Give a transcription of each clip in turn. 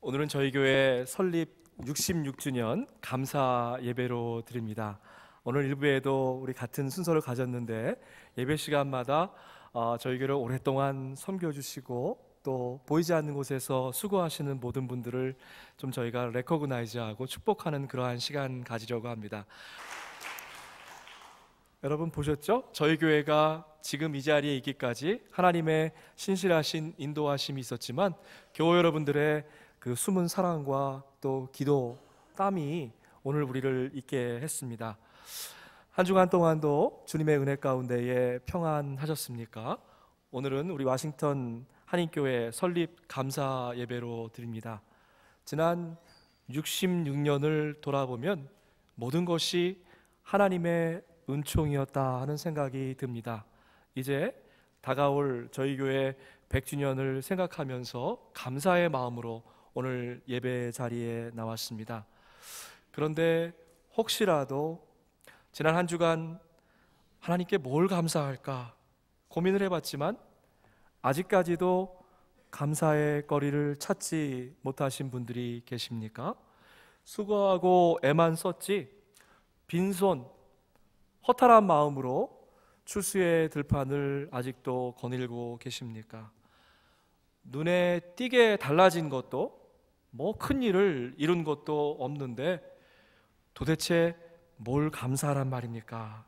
오늘은 저희 교회 설립 66주년 감사 예배로 드립니다. 오늘 일부에도 우리 같은 순서를 가졌는데 예배 시간마다 저희 교회를 오랫동안 섬겨주시고 또 보이지 않는 곳에서 수고하시는 모든 분들을 좀 저희가 레코그나이즈하고 축복하는 그러한 시간 가지려고 합니다. 여러분 보셨죠? 저희 교회가 지금 이 자리에 있기까지 하나님의 신실하신 인도하심이 있었지만 교회 여러분들의 그 숨은 사랑과 또 기도, 땀이 오늘 우리를 있게 했습니다. 한 주간 동안도 주님의 은혜 가운데에 평안하셨습니까? 오늘은 우리 워싱턴 한인교회 설립 감사 예배로 드립니다. 지난 66년을 돌아보면 모든 것이 하나님의 은총이었다 하는 생각이 듭니다. 이제 다가올 저희 교회 100주년을 생각하면서 감사의 마음으로 오늘 예배 자리에 나왔습니다. 그런데 혹시라도 지난 한 주간 하나님께 뭘 감사할까 고민을 해봤지만 아직까지도 감사의 거리를 찾지 못하신 분들이 계십니까? 수고하고 애만 썼지 빈손 허탈한 마음으로 추수의 들판을 아직도 거닐고 계십니까? 눈에 띄게 달라진 것도 뭐 큰 일을 이룬 것도 없는데 도대체 뭘 감사하란 말입니까?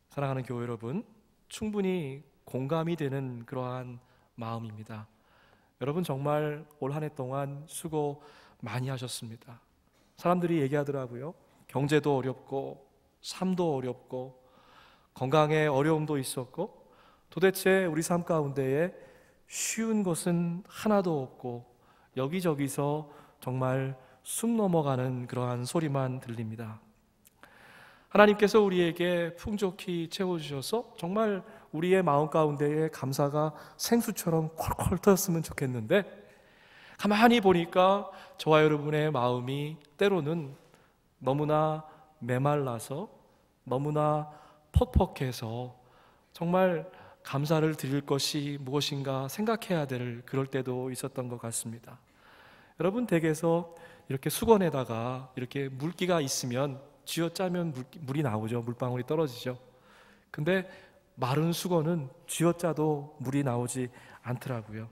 사랑하는 교회 여러분, 충분히 공감이 되는 그러한 마음입니다. 여러분 정말 올 한 해 동안 수고 많이 하셨습니다. 사람들이 얘기하더라고요. 경제도 어렵고 삶도 어렵고 건강에 어려움도 있었고 도대체 우리 삶 가운데에 쉬운 것은 하나도 없고 여기저기서 정말 숨 넘어가는 그러한 소리만 들립니다. 하나님께서 우리에게 풍족히 채워주셔서 정말 우리의 마음 가운데에 감사가 생수처럼 콜콜 터졌으면 좋겠는데 가만히 보니까 저와 여러분의 마음이 때로는 너무나 메말라서 너무나 퍽퍽해서 정말 감사를 드릴 것이 무엇인가 생각해야 될 그럴 때도 있었던 것 같습니다. 여러분 댁에서 이렇게 수건에다가 이렇게 물기가 있으면 쥐어짜면 물이 나오죠. 물방울이 떨어지죠. 근데 마른 수건은 쥐어짜도 물이 나오지 않더라고요.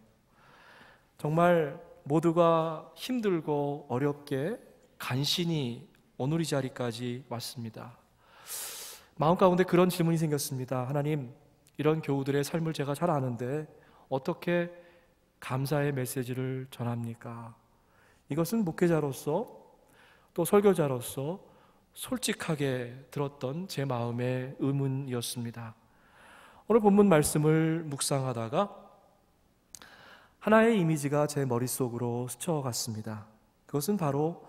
정말 모두가 힘들고 어렵게 간신히 오늘 이 자리까지 왔습니다. 마음 가운데 그런 질문이 생겼습니다. 하나님, 이런 교우들의 삶을 제가 잘 아는데 어떻게 감사의 메시지를 전합니까? 이것은 목회자로서 또 설교자로서 솔직하게 들었던 제 마음의 의문이었습니다. 오늘 본문 말씀을 묵상하다가 하나의 이미지가 제 머릿속으로 스쳐갔습니다. 그것은 바로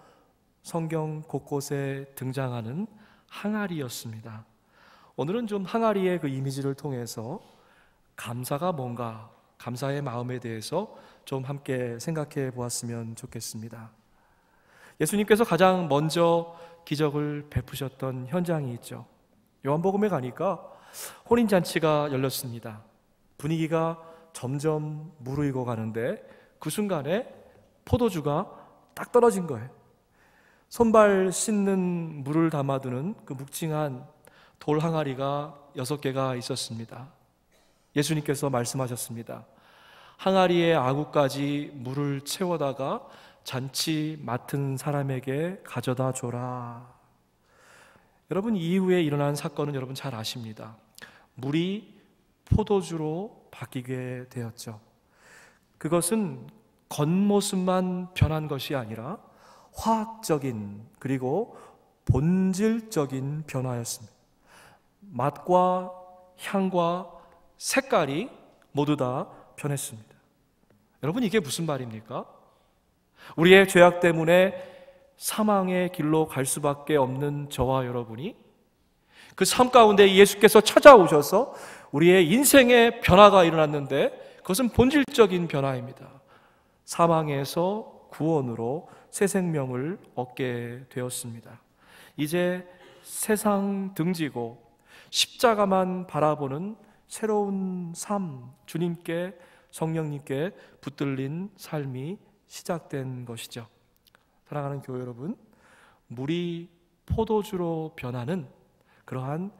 성경 곳곳에 등장하는 항아리였습니다. 오늘은 좀 항아리의 그 이미지를 통해서 감사가 뭔가, 감사의 마음에 대해서 좀 함께 생각해 보았으면 좋겠습니다. 예수님께서 가장 먼저 기적을 베푸셨던 현장이 있죠. 요한복음에 가니까 혼인잔치가 열렸습니다. 분위기가 점점 무르익어 가는데 그 순간에 포도주가 딱 떨어진 거예요. 손발 씻는 물을 담아두는 그 묵직한 돌 항아리가 6개가 있었습니다. 예수님께서 말씀하셨습니다. 항아리에 아구까지 물을 채워다가 잔치 맡은 사람에게 가져다 줘라. 여러분, 이후에 일어난 사건은 여러분 잘 아십니다. 물이 포도주로 바뀌게 되었죠. 그것은 겉모습만 변한 것이 아니라 화학적인 그리고 본질적인 변화였습니다. 맛과 향과 색깔이 모두 다 변했습니다. 여러분, 이게 무슨 말입니까? 우리의 죄악 때문에 사망의 길로 갈 수밖에 없는 저와 여러분이 그 삶 가운데 예수께서 찾아오셔서 우리의 인생의 변화가 일어났는데 그것은 본질적인 변화입니다. 사망에서 구원으로 새 생명을 얻게 되었습니다. 이제 세상 등지고 십자가만 바라보는 새로운 삶, 주님께 성령님께 붙들린 삶이 시작된 것이죠. 사랑하는 교회 여러분, 물이 포도주로 변하는 그러한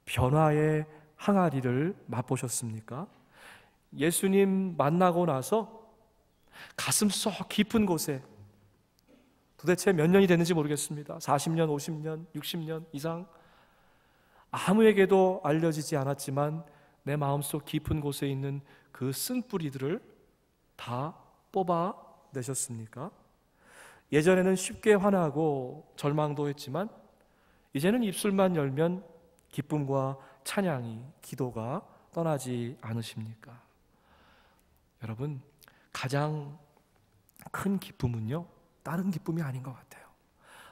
변화의 항아리를 맛보셨습니까? 예수님 만나고 나서 가슴 속 깊은 곳에 도대체 몇 년이 됐는지 모르겠습니다. 40년, 50년, 60년 이상 아무에게도 알려지지 않았지만 내 마음속 깊은 곳에 있는 그 쓴뿌리들을 다 뽑아내셨습니까? 예전에는 쉽게 화나고 절망도 했지만 이제는 입술만 열면 기쁨과 찬양이, 기도가 떠나지 않으십니까? 여러분, 가장 큰 기쁨은요, 다른 기쁨이 아닌 것 같아요.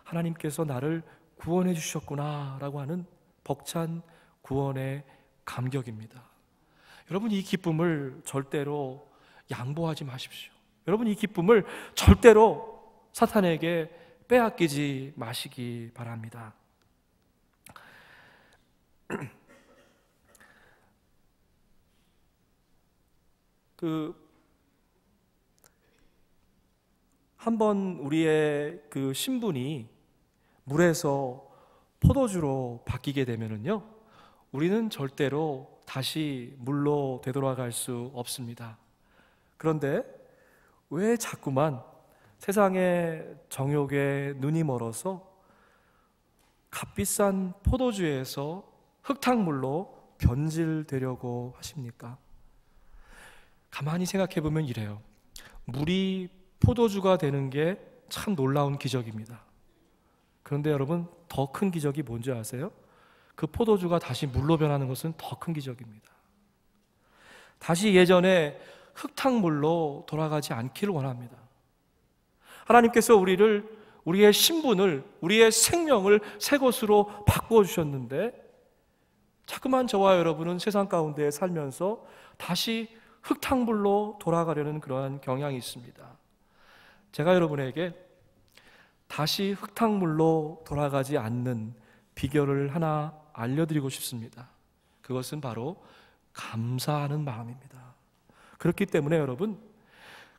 하나님께서 나를 구원해 주셨구나 라고 하는 벅찬 구원의 감격입니다. 여러분, 이 기쁨을 절대로 양보하지 마십시오. 여러분, 이 기쁨을 절대로 사탄에게 빼앗기지 마시기 바랍니다. 한번 우리의 그 신분이 물에서 포도주로 바뀌게 되면은요, 우리는 절대로 다시 물로 되돌아갈 수 없습니다. 그런데 왜 자꾸만 세상의 정욕에 눈이 멀어서 값비싼 포도주에서 흙탕물로 변질되려고 하십니까? 가만히 생각해 보면 이래요. 물이 포도주가 되는 게 참 놀라운 기적입니다. 그런데 여러분, 더 큰 기적이 뭔지 아세요? 그 포도주가 다시 물로 변하는 것은 더 큰 기적입니다. 다시 예전에 흙탕물로 돌아가지 않기를 원합니다. 하나님께서 우리의 신분을, 우리의 생명을 새 것으로 바꾸어 주셨는데 자꾸만 저와 여러분은 세상 가운데 살면서 다시 흙탕물로 돌아가려는 그러한 경향이 있습니다. 제가 여러분에게 다시 흙탕물로 돌아가지 않는 비결을 하나 알려드리고 싶습니다. 그것은 바로 감사하는 마음입니다. 그렇기 때문에 여러분,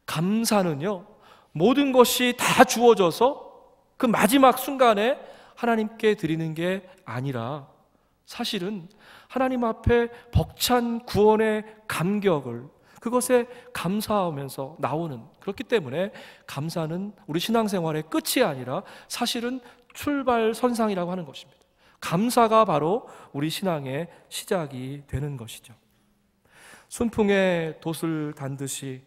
감사는요, 모든 것이 다 주어져서 그 마지막 순간에 하나님께 드리는 게 아니라 사실은 하나님 앞에 벅찬 구원의 감격을, 그것에 감사하면서 나오는, 그렇기 때문에 감사는 우리 신앙생활의 끝이 아니라 사실은 출발선상이라고 하는 것입니다. 감사가 바로 우리 신앙의 시작이 되는 것이죠. 순풍에 돛을 단듯이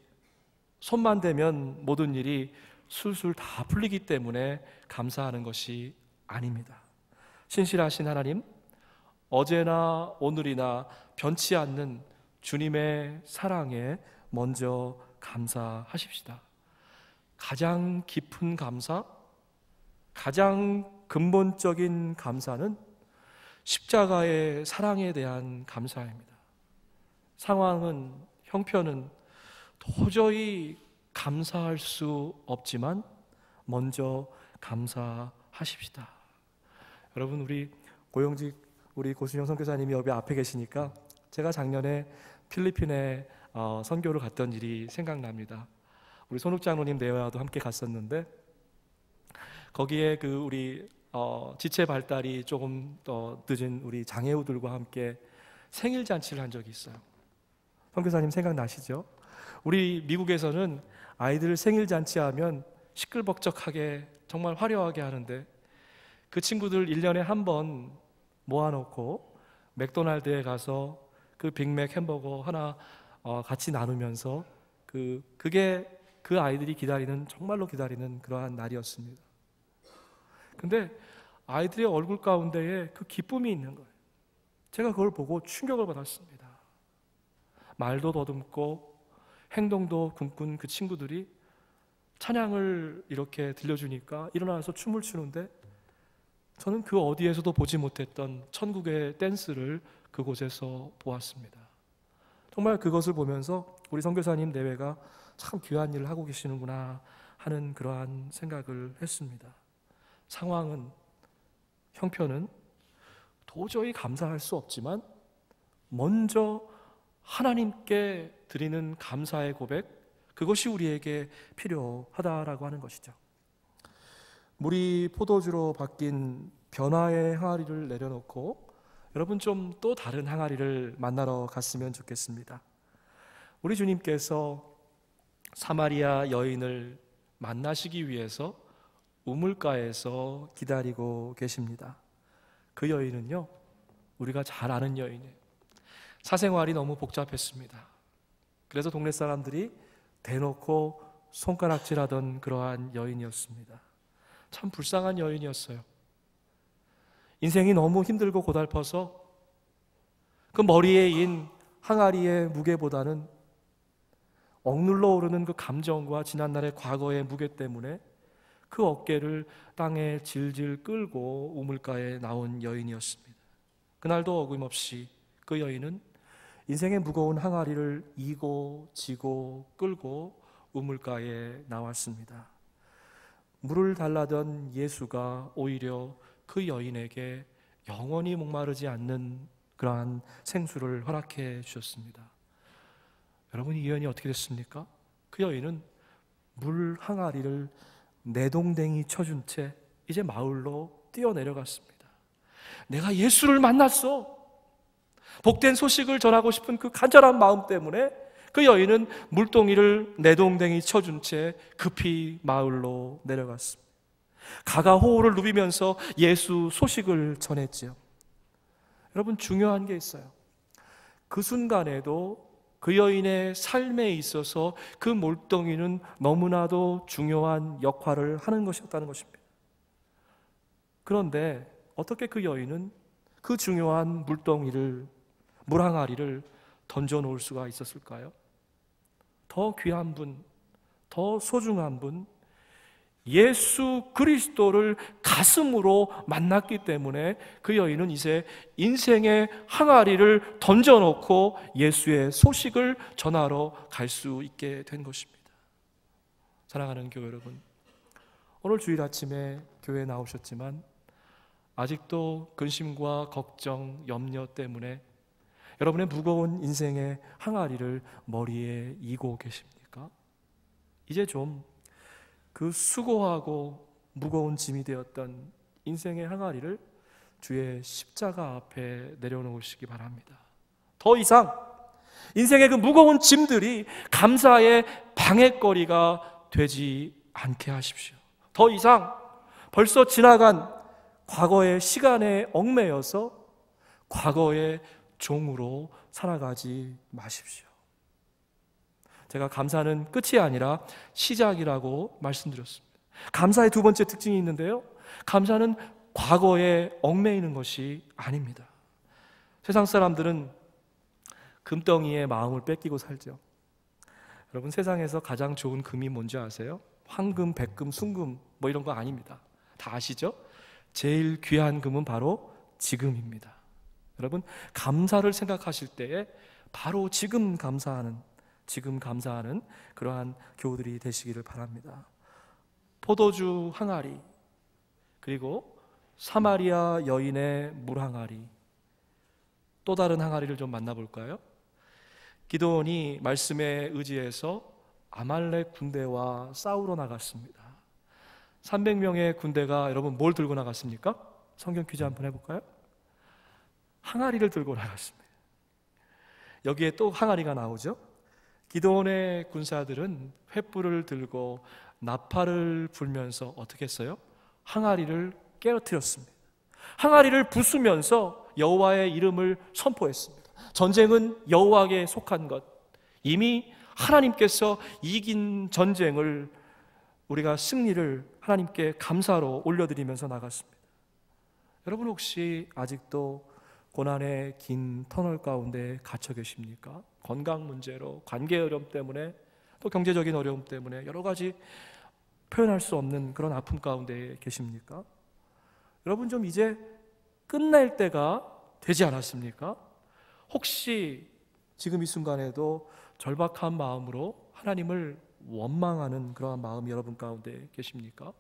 손만 대면 모든 일이 술술 다 풀리기 때문에 감사하는 것이 아닙니다. 신실하신 하나님, 어제나 오늘이나 변치 않는 주님의 사랑에 먼저 감사하십시다. 가장 깊은 감사, 가장 근본적인 감사는 십자가의 사랑에 대한 감사입니다. 상황은, 형편은 도저히 감사할 수 없지만 먼저 감사하십시다. 여러분, 우리 고영직 우리 고순영 선교사님이 여기 앞에 계시니까 제가 작년에 필리핀에 선교를 갔던 일이 생각납니다. 우리 손욱 장로님 내외와도 함께 갔었는데 거기에 그 우리 지체 발달이 조금 더 늦은 우리 장애우들과 함께 생일 잔치를 한 적이 있어요. 선교사님 생각나시죠? 우리 미국에서는 아이들 생일 잔치하면 시끌벅적하게 정말 화려하게 하는데 그 친구들 1년에 한 번 모아놓고 맥도날드에 가서 그 빅맥 햄버거 하나 같이 나누면서 그게 그 아이들이 기다리는, 정말로 기다리는 그러한 날이었습니다. 근데 아이들의 얼굴 가운데에 그 기쁨이 있는 거예요. 제가 그걸 보고 충격을 받았습니다. 말도 더듬고 행동도 굼꾼 그 친구들이 찬양을 이렇게 들려주니까 일어나서 춤을 추는데 저는 그 어디에서도 보지 못했던 천국의 댄스를 그곳에서 보았습니다. 정말 그것을 보면서 우리 선교사님 내외가 참 귀한 일을 하고 계시는구나 하는 그러한 생각을 했습니다. 상황은, 형편은 도저히 감사할 수 없지만 먼저 하나님께 드리는 감사의 고백, 그것이 우리에게 필요하다라고 하는 것이죠. 물이 포도주로 바뀐 변화의 항아리를 내려놓고 여러분 좀 또 다른 항아리를 만나러 갔으면 좋겠습니다. 우리 주님께서 사마리아 여인을 만나시기 위해서 우물가에서 기다리고 계십니다. 그 여인은요, 우리가 잘 아는 여인이에요. 사생활이 너무 복잡했습니다. 그래서 동네 사람들이 대놓고 손가락질하던 그러한 여인이었습니다. 참 불쌍한 여인이었어요. 인생이 너무 힘들고 고달퍼서 그 머리에 인 항아리의 무게보다는 억눌러 오르는 그 감정과 지난날의 과거의 무게 때문에 그 어깨를 땅에 질질 끌고 우물가에 나온 여인이었습니다. 그날도 어김없이 그 여인은 인생의 무거운 항아리를 이고 지고 끌고 우물가에 나왔습니다. 물을 달라던 예수가 오히려 그 여인에게 영원히 목마르지 않는 그러한 생수를 허락해 주셨습니다. 여러분, 이 여인이 어떻게 됐습니까? 그 여인은 물 항아리를 내동댕이 쳐준 채 이제 마을로 뛰어내려갔습니다. 내가 예수를 만났어. 복된 소식을 전하고 싶은 그 간절한 마음 때문에 그 여인은 물동이를 내동댕이 쳐준 채 급히 마을로 내려갔습니다. 가가호호를 누비면서 예수 소식을 전했지요. 여러분, 중요한 게 있어요. 그 순간에도 그 여인의 삶에 있어서 그 물동이는 너무나도 중요한 역할을 하는 것이었다는 것입니다. 그런데 어떻게 그 여인은 그 중요한 물동이를, 물항아리를 던져놓을 수가 있었을까요? 더 귀한 분, 더 소중한 분, 예수 그리스도를 가슴으로 만났기 때문에 그 여인은 이제 인생의 항아리를 던져놓고 예수의 소식을 전하러 갈 수 있게 된 것입니다. 사랑하는 교회 여러분, 오늘 주일 아침에 교회에 나오셨지만 아직도 근심과 걱정, 염려 때문에 여러분의 무거운 인생의 항아리를 머리에 이고 계십니까? 이제 좀 그 수고하고 무거운 짐이 되었던 인생의 항아리를 주의 십자가 앞에 내려놓으시기 바랍니다. 더 이상 인생의 그 무거운 짐들이 감사의 방해거리가 되지 않게 하십시오. 더 이상 벌써 지나간 과거의 시간에 얽매여서 과거의 종으로 살아가지 마십시오. 제가 감사는 끝이 아니라 시작이라고 말씀드렸습니다. 감사의 두 번째 특징이 있는데요, 감사는 과거에 얽매이는 것이 아닙니다. 세상 사람들은 금덩이에 마음을 뺏기고 살죠. 여러분, 세상에서 가장 좋은 금이 뭔지 아세요? 황금, 백금, 순금 뭐 이런 거 아닙니다. 다 아시죠? 제일 귀한 금은 바로 지금입니다. 여러분, 감사를 생각하실 때에 바로 지금 감사하는 그러한 교우들이 되시기를 바랍니다. 포도주 항아리, 그리고 사마리아 여인의 물 항아리, 또 다른 항아리를 좀 만나볼까요? 기드온이 말씀에 의지해서 아말렉 군대와 싸우러 나갔습니다. 300명의 군대가 여러분 뭘 들고 나갔습니까? 성경 퀴즈 한번 해볼까요? 항아리를 들고 나갔습니다. 여기에 또 항아리가 나오죠. 기드온의 군사들은 횃불을 들고 나팔을 불면서 어떻게 했어요? 항아리를 깨어뜨렸습니다. 항아리를 부수면서 여호와의 이름을 선포했습니다. 전쟁은 여호와에게 속한 것, 이미 하나님께서 이긴 전쟁을 우리가 승리를 하나님께 감사로 올려드리면서 나갔습니다. 여러분, 혹시 아직도 고난의 긴 터널 가운데 갇혀 계십니까? 건강 문제로, 관계 어려움 때문에, 또 경제적인 어려움 때문에 여러 가지 표현할 수 없는 그런 아픔 가운데 계십니까? 여러분, 좀 이제 끝낼 때가 되지 않았습니까? 혹시 지금 이 순간에도 절박한 마음으로 하나님을 원망하는 그러한 마음이 여러분 가운데 계십니까?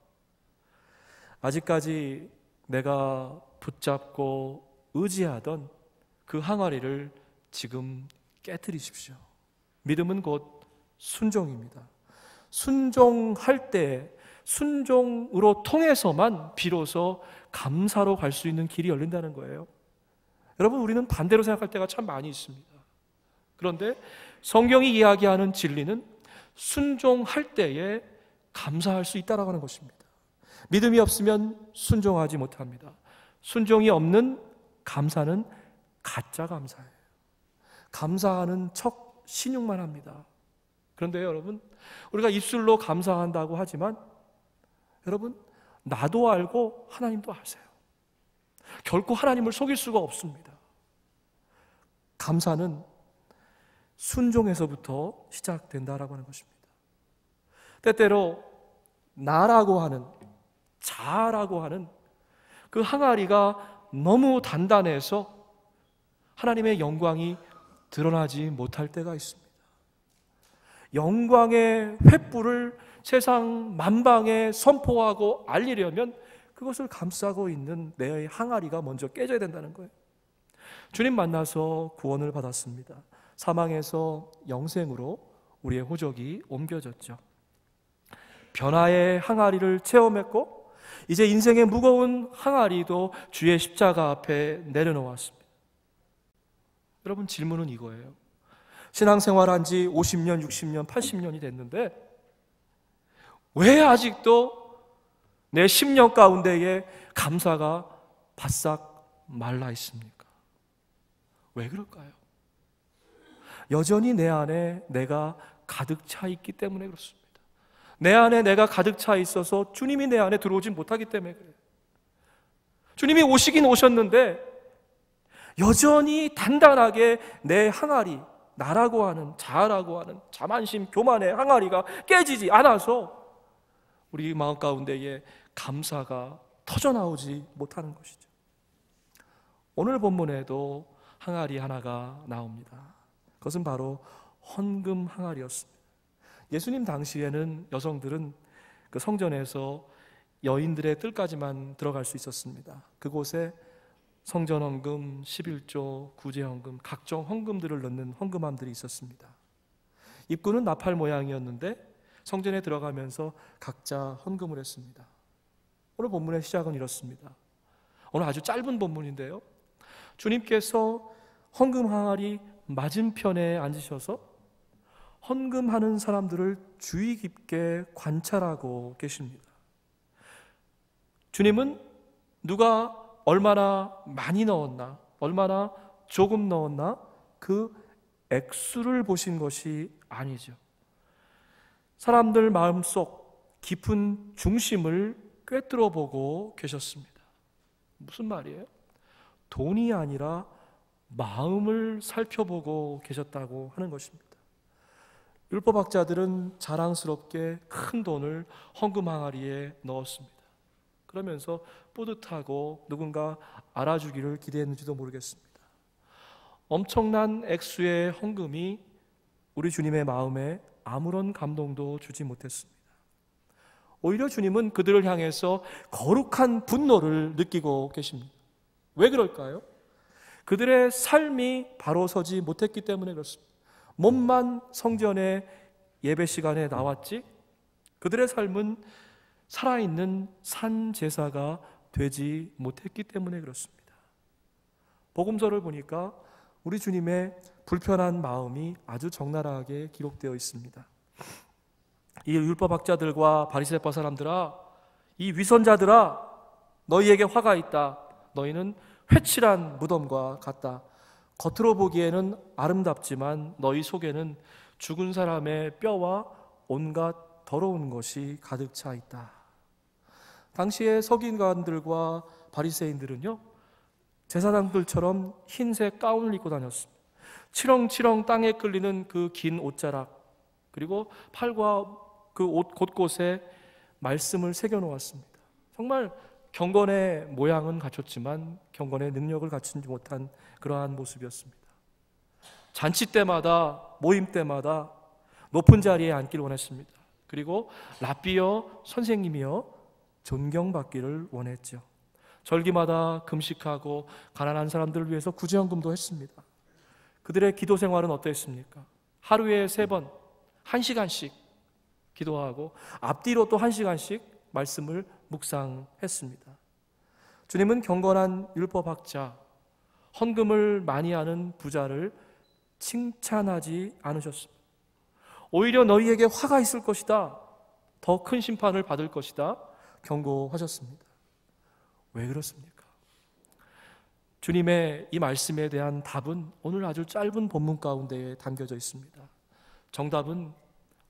아직까지 내가 붙잡고 의지하던 그 항아리를 지금 깨트리십시오. 믿음은 곧 순종입니다. 순종할 때 순종으로 통해서만 비로소 감사로 갈 수 있는 길이 열린다는 거예요. 여러분, 우리는 반대로 생각할 때가 참 많이 있습니다. 그런데 성경이 이야기하는 진리는 순종할 때에 감사할 수 있다라고 하는 것입니다. 믿음이 없으면 순종하지 못합니다. 순종이 없는 감사는 가짜 감사예요. 감사하는 척 신용만 합니다. 그런데 여러분, 우리가 입술로 감사한다고 하지만 여러분, 나도 알고 하나님도 아세요. 결코 하나님을 속일 수가 없습니다. 감사는 순종에서부터 시작된다라고 하는 것입니다. 때때로 나라고 하는, 자라고 하는 그 항아리가 너무 단단해서 하나님의 영광이 드러나지 못할 때가 있습니다. 영광의 횃불을 세상 만방에 선포하고 알리려면 그것을 감싸고 있는 내 항아리가 먼저 깨져야 된다는 거예요. 주님 만나서 구원을 받았습니다. 사망에서 영생으로 우리의 호적이 옮겨졌죠. 변화의 항아리를 체험했고 이제 인생의 무거운 항아리도 주의 십자가 앞에 내려놓았습니다. 여러분, 질문은 이거예요. 신앙생활한 지 50년, 60년, 80년이 됐는데 왜 아직도 내 심령 가운데에 감사가 바싹 말라 있습니까? 왜 그럴까요? 여전히 내 안에 내가 가득 차 있기 때문에 그렇습니다. 내 안에 내가 가득 차 있어서 주님이 내 안에 들어오지 못하기 때문에 그래요. 주님이 오시긴 오셨는데 여전히 단단하게 내 항아리, 나라고 하는, 자아라고 하는 자만심, 교만의 항아리가 깨지지 않아서 우리 마음 가운데에 감사가 터져나오지 못하는 것이죠. 오늘 본문에도 항아리 하나가 나옵니다. 그것은 바로 헌금 항아리였습니다. 예수님 당시에는 여성들은 그 성전에서 여인들의 뜰까지만 들어갈 수 있었습니다. 그곳에 성전 헌금, 11조, 구제 헌금, 각종 헌금들을 넣는 헌금함들이 있었습니다. 입구는 나팔 모양이었는데 성전에 들어가면서 각자 헌금을 했습니다. 오늘 본문의 시작은 이렇습니다. 오늘 아주 짧은 본문인데요, 주님께서 헌금 항아리 맞은편에 앉으셔서 헌금하는 사람들을 주의 깊게 관찰하고 계십니다. 주님은 누가 얼마나 많이 넣었나, 얼마나 조금 넣었나, 그 액수를 보신 것이 아니죠. 사람들 마음속 깊은 중심을 꿰뚫어 보고 계셨습니다. 무슨 말이에요? 돈이 아니라 마음을 살펴보고 계셨다고 하는 것입니다. 율법학자들은 자랑스럽게 큰 돈을 헌금 항아리에 넣었습니다. 그러면서 뿌듯하고 누군가 알아주기를 기대했는지도 모르겠습니다. 엄청난 액수의 헌금이 우리 주님의 마음에 아무런 감동도 주지 못했습니다. 오히려 주님은 그들을 향해서 거룩한 분노를 느끼고 계십니다. 왜 그럴까요? 그들의 삶이 바로 서지 못했기 때문에 그렇습니다. 몸만 성전의 예배 시간에 나왔지 그들의 삶은 살아있는 산 제사가 되지 못했기 때문에 그렇습니다. 복음서를 보니까 우리 주님의 불편한 마음이 아주 적나라하게 기록되어 있습니다. 이 율법학자들과 바리새파 사람들아, 이 위선자들아, 너희에게 화가 있다. 너희는 회칠한 무덤과 같다. 겉으로 보기에는 아름답지만 너희 속에는 죽은 사람의 뼈와 온갖 더러운 것이 가득 차 있다. 당시의 서기관들과 바리새인들은요, 제사장들처럼 흰색 가운을 입고 다녔습니다. 치렁치렁 땅에 끌리는 그 긴 옷자락, 그리고 팔과 그 옷 곳곳에 말씀을 새겨 놓았습니다. 정말 경건의 모양은 갖췄지만 경건의 능력을 갖추지 못한 그러한 모습이었습니다. 잔치 때마다, 모임 때마다 높은 자리에 앉기를 원했습니다. 그리고 랍비여, 선생님이여 존경받기를 원했죠. 절기마다 금식하고 가난한 사람들을 위해서 구제헌금도 했습니다. 그들의 기도 생활은 어떠했습니까? 하루에 3번, 1시간씩 기도하고 앞뒤로 또 1시간씩 말씀을 묵상했습니다. 주님은 경건한 율법학자, 헌금을 많이 하는 부자를 칭찬하지 않으셨습니다. 오히려 너희에게 화가 있을 것이다, 더 큰 심판을 받을 것이다 경고하셨습니다. 왜 그렇습니까? 주님의 이 말씀에 대한 답은 오늘 아주 짧은 본문 가운데에 담겨져 있습니다. 정답은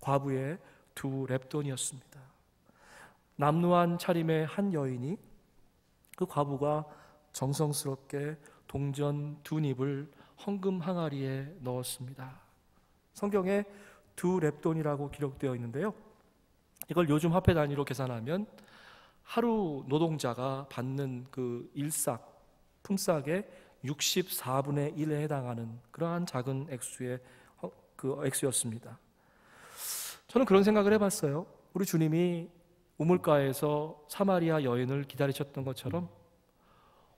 과부의 2렙돈이었습니다. 남루한 차림의 한 여인이 그 과부가 정성스럽게 동전 2닙을 헌금 항아리에 넣었습니다. 성경에 2렙돈이라고 기록되어 있는데요, 이걸 요즘 화폐 단위로 계산하면 하루 노동자가 받는 그 일삭, 품삯의 64분의 1에 해당하는 그러한 작은 액수의 그 액수였습니다. 저는 그런 생각을 해봤어요. 우리 주님이 우물가에서 사마리아 여인을 기다리셨던 것처럼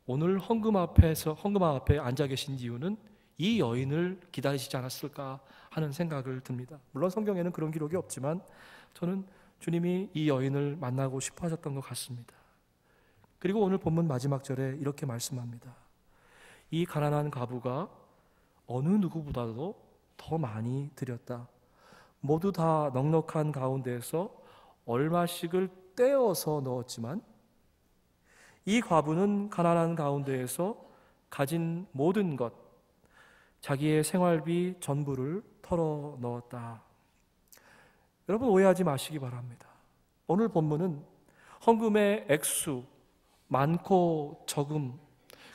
오늘 헌금 앞에 앉아 계신 이유는 이 여인을 기다리시지 않았을까 하는 생각을 듭니다. 물론 성경에는 그런 기록이 없지만 저는 주님이 이 여인을 만나고 싶어 하셨던 것 같습니다. 그리고 오늘 본문 마지막 절에 이렇게 말씀합니다. 이 가난한 과부가 어느 누구보다도 더 많이 드렸다. 모두 다 넉넉한 가운데에서 얼마씩을 떼어서 넣었지만 이 과부는 가난한 가운데에서 가진 모든 것, 자기의 생활비 전부를 털어 넣었다. 여러분, 오해하지 마시기 바랍니다. 오늘 본문은 헌금의 액수, 많고 적음,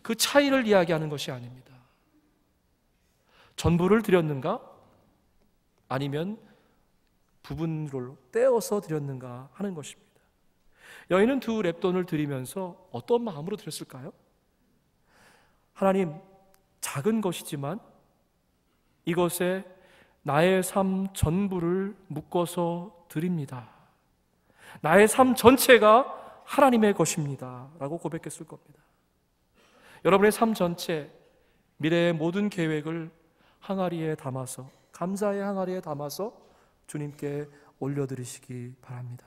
그 차이를 이야기하는 것이 아닙니다. 전부를 드렸는가? 아니면 부분으로 떼어서 드렸는가 하는 것입니다. 여인은 2렙돈을 드리면서 어떤 마음으로 드렸을까요? 하나님, 작은 것이지만 이것에 나의 삶 전부를 묶어서 드립니다. 나의 삶 전체가 하나님의 것입니다 라고 고백했을 겁니다. 여러분의 삶 전체, 미래의 모든 계획을 항아리에 담아서, 감사의 항아리에 담아서 주님께 올려드리시기 바랍니다.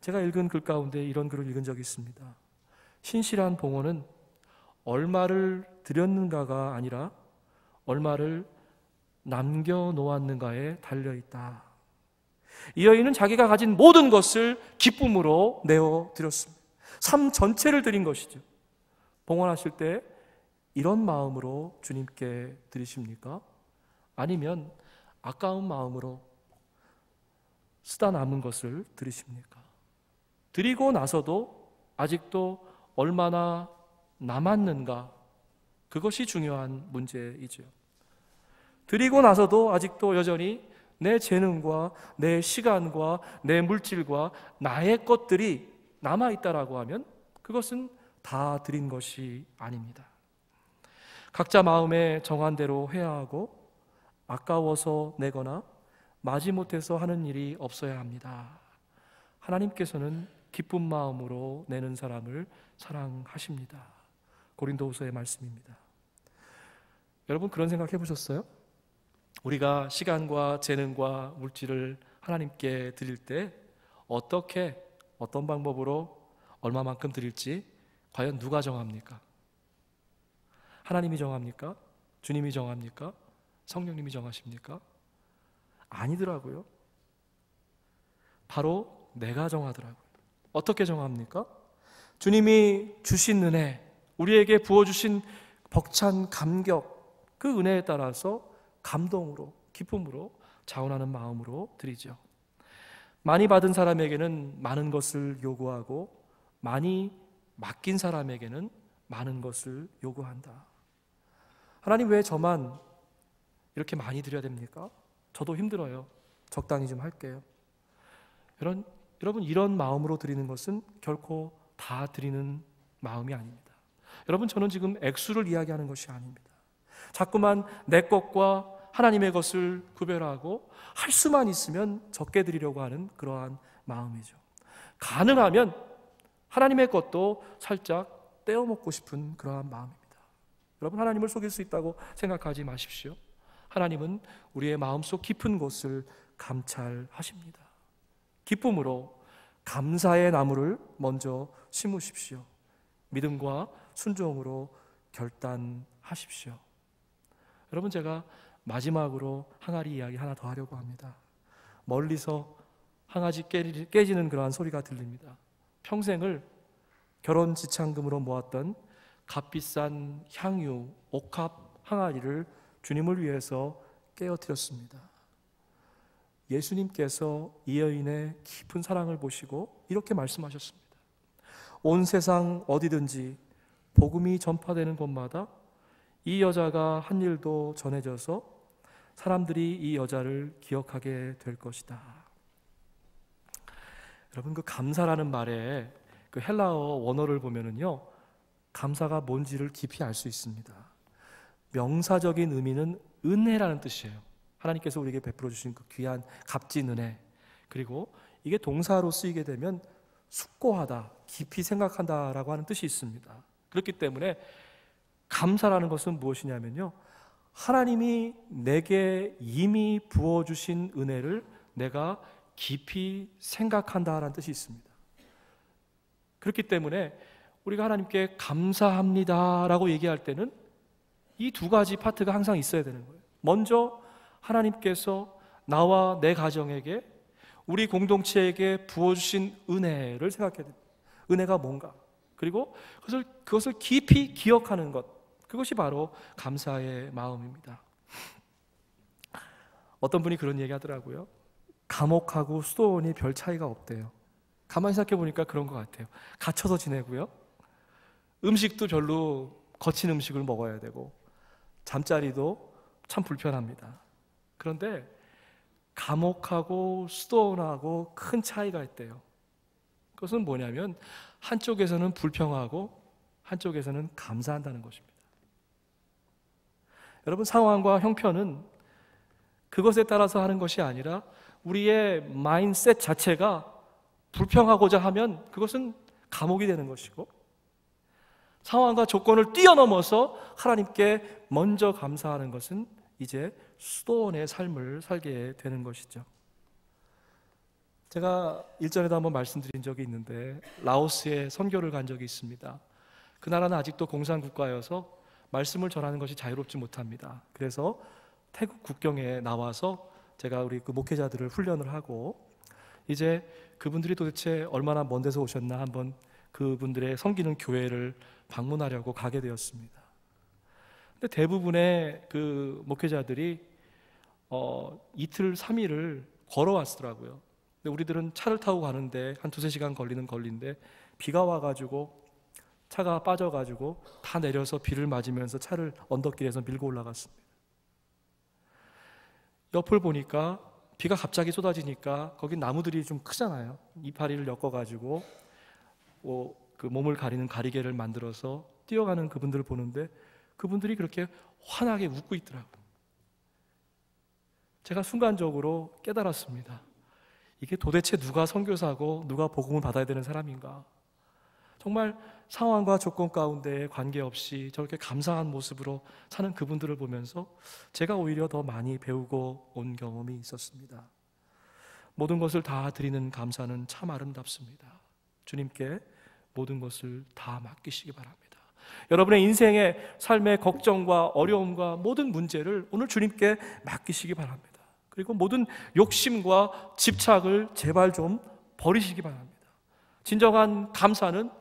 제가 읽은 글 가운데 이런 글을 읽은 적이 있습니다. 신실한 봉헌은 얼마를 드렸는가가 아니라 얼마를 남겨놓았는가에 달려있다. 이 여인은 자기가 가진 모든 것을 기쁨으로 내어드렸습니다. 삶 전체를 드린 것이죠. 봉헌하실 때 이런 마음으로 주님께 드리십니까? 아니면 아까운 마음으로 쓰다 남은 것을 드리십니까? 드리고 나서도 아직도 얼마나 남았는가, 그것이 중요한 문제이죠. 드리고 나서도 아직도 여전히 내 재능과 내 시간과 내 물질과 나의 것들이 남아있다라고 하면 그것은 다 드린 것이 아닙니다. 각자 마음에 정한 대로 해야 하고 아까워서 내거나 마지못해서 하는 일이 없어야 합니다. 하나님께서는 기쁜 마음으로 내는 사람을 사랑하십니다. 고린도후서의 말씀입니다. 여러분, 그런 생각 해보셨어요? 우리가 시간과 재능과 물질을 하나님께 드릴 때 어떤 방법으로 얼마만큼 드릴지 과연 누가 정합니까? 하나님이 정합니까? 주님이 정합니까? 성령님이 정하십니까? 아니더라고요. 바로 내가 정하더라고요. 어떻게 정합니까? 주님이 주신 은혜, 우리에게 부어주신 벅찬 감격, 그 은혜에 따라서 감동으로, 기쁨으로, 자원하는 마음으로 드리죠. 많이 받은 사람에게는 많은 것을 요구하고 많이 맡긴 사람에게는 많은 것을 요구한다. 하나님, 왜 저만 이렇게 많이 드려야 됩니까? 저도 힘들어요. 적당히 좀 할게요. 여러분, 이런 마음으로 드리는 것은 결코 다 드리는 마음이 아닙니다. 여러분, 저는 지금 액수를 이야기하는 것이 아닙니다. 자꾸만 내 것과 하나님의 것을 구별하고 할 수만 있으면 적게 드리려고 하는 그러한 마음이죠. 가능하면 하나님의 것도 살짝 떼어먹고 싶은 그러한 마음입니다. 여러분, 하나님을 속일 수 있다고 생각하지 마십시오. 하나님은 우리의 마음속 깊은 곳을 감찰하십니다. 기쁨으로 감사의 나무를 먼저 심으십시오. 믿음과 순종으로 결단하십시오. 여러분, 제가 마지막으로 항아리 이야기 하나 더 하려고 합니다. 멀리서 항아리 깨지는 그러한 소리가 들립니다. 평생을 결혼 지참금으로 모았던 값비싼 향유, 옥합 항아리를 주님을 위해서 깨어뜨렸습니다. 예수님께서 이 여인의 깊은 사랑을 보시고 이렇게 말씀하셨습니다. 온 세상 어디든지 복음이 전파되는 곳마다 이 여자가 한 일도 전해져서 사람들이 이 여자를 기억하게 될 것이다. 여러분, 그 감사라는 말에 그 헬라어 원어를 보면은요, 감사가 뭔지를 깊이 알 수 있습니다. 명사적인 의미는 은혜라는 뜻이에요. 하나님께서 우리에게 베풀어 주신 그 귀한 값진 은혜. 그리고 이게 동사로 쓰이게 되면 숙고하다, 깊이 생각한다라고 하는 뜻이 있습니다. 그렇기 때문에 감사라는 것은 무엇이냐면요, 하나님이 내게 이미 부어주신 은혜를 내가 깊이 생각한다라는 뜻이 있습니다. 그렇기 때문에 우리가 하나님께 감사합니다라고 얘기할 때는 이 두 가지 파트가 항상 있어야 되는 거예요. 먼저 하나님께서 나와 내 가정에게, 우리 공동체에게 부어주신 은혜를 생각해야 됩니다. 은혜가 뭔가, 그리고 그것을 깊이 기억하는 것, 그것이 바로 감사의 마음입니다. 어떤 분이 그런 얘기 하더라고요. 감옥하고 수도원이 별 차이가 없대요. 가만히 생각해 보니까 그런 것 같아요. 갇혀서 지내고요, 음식도 별로 거친 음식을 먹어야 되고, 잠자리도 참 불편합니다. 그런데 감옥하고 수도원하고 큰 차이가 있대요. 그것은 뭐냐면 한쪽에서는 불평하고 한쪽에서는 감사한다는 것입니다. 여러분, 상황과 형편은 그것에 따라서 하는 것이 아니라 우리의 마인드셋 자체가 불평하고자 하면 그것은 감옥이 되는 것이고, 상황과 조건을 뛰어넘어서 하나님께 먼저 감사하는 것은 이제 수도원의 삶을 살게 되는 것이죠. 제가 일전에도 한번 말씀드린 적이 있는데, 라오스에 선교를 간 적이 있습니다. 그 나라는 아직도 공산국가여서 말씀을 전하는 것이 자유롭지 못합니다. 그래서 태국 국경에 나와서 제가 우리 그 목회자들을 훈련을 하고, 이제 그분들이 도대체 얼마나 먼 데서 오셨나 한번 그분들의 섬기는 교회를 방문하려고 가게 되었습니다. 근데 대부분의 그 목회자들이 이틀, 3일을 걸어왔더라고요. 근데 우리들은 차를 타고 가는데 한 2-3시간 걸리는 거리인데, 비가 와가지고 차가 빠져가지고 다 내려서 비를 맞으면서 차를 언덕길에서 밀고 올라갔습니다. 옆을 보니까 비가 갑자기 쏟아지니까 거기 나무들이 좀 크잖아요. 이파리를 엮어가지고 그 몸을 가리는 가리개를 만들어서 뛰어가는 그분들을 보는데 그분들이 그렇게 환하게 웃고 있더라고요. 제가 순간적으로 깨달았습니다. 이게 도대체 누가 선교사고 누가 복음을 받아야 되는 사람인가? 정말 상황과 조건 가운데 관계없이 저렇게 감사한 모습으로 사는 그분들을 보면서 제가 오히려 더 많이 배우고 온 경험이 있었습니다. 모든 것을 다 드리는 감사는 참 아름답습니다. 주님께 모든 것을 다 맡기시기 바랍니다. 여러분의 인생의 삶의 걱정과 어려움과 모든 문제를 오늘 주님께 맡기시기 바랍니다. 그리고 모든 욕심과 집착을 제발 좀 버리시기 바랍니다. 진정한 감사는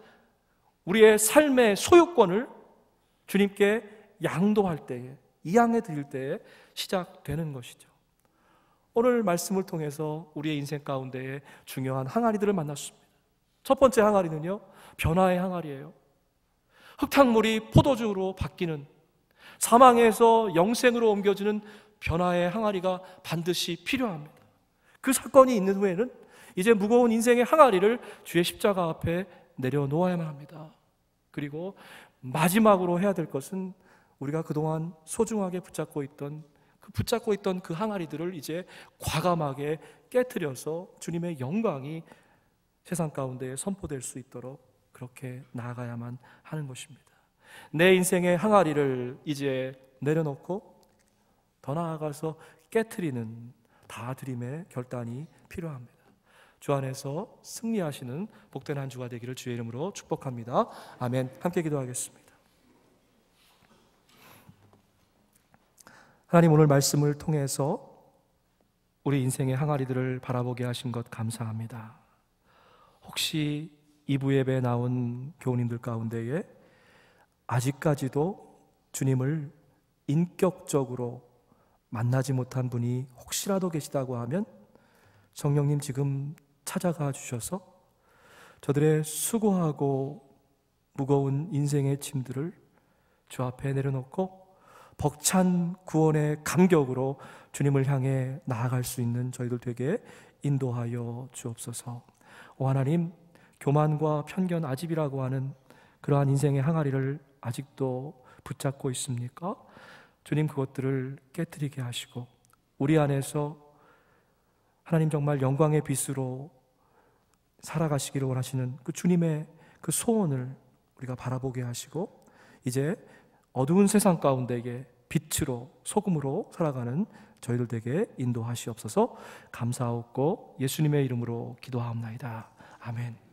우리의 삶의 소유권을 주님께 양도할 때에, 이양해 드릴 때에 시작되는 것이죠. 오늘 말씀을 통해서 우리의 인생 가운데에 중요한 항아리들을 만났습니다. 첫 번째 항아리는요, 변화의 항아리예요. 흙탕물이 포도주로 바뀌는, 사망에서 영생으로 옮겨지는 변화의 항아리가 반드시 필요합니다. 그 사건이 있는 후에는 이제 무거운 인생의 항아리를 주의 십자가 앞에 내려놓아야만 합니다. 그리고 마지막으로 해야 될 것은 우리가 그동안 소중하게 붙잡고 있던 그 항아리들을 이제 과감하게 깨트려서 주님의 영광이 세상 가운데 선포될 수 있도록 그렇게 나아가야만 하는 것입니다. 내 인생의 항아리를 이제 내려놓고 더 나아가서 깨트리는 다 드림의 결단이 필요합니다. 주 안에서 승리하시는 복된 한 주가 되기를 주의 이름으로 축복합니다. 아멘. 함께 기도하겠습니다. 하나님, 오늘 말씀을 통해서 우리 인생의 항아리들을 바라보게 하신 것 감사합니다. 혹시 2부 예배에 나온 교우님들 가운데에 아직까지도 주님을 인격적으로 만나지 못한 분이 혹시라도 계시다고 하면 성령님 지금 찾아가 주셔서 저들의 수고하고 무거운 인생의 짐들을 주 앞에 내려놓고 벅찬 구원의 감격으로 주님을 향해 나아갈 수 있는 저희들 되게 인도하여 주옵소서. 오 하나님, 교만과 편견, 아집이라고 하는 그러한 인생의 항아리를 아직도 붙잡고 있습니까? 주님, 그것들을 깨뜨리게 하시고 우리 안에서 하나님 정말 영광의 빛으로 살아가시기를 원하시는 그 주님의 그 소원을 우리가 바라보게 하시고 이제 어두운 세상 가운데에 빛으로 소금으로 살아가는 저희들 되게 인도하시옵소서. 감사하옵고 예수님의 이름으로 기도하옵나이다. 아멘.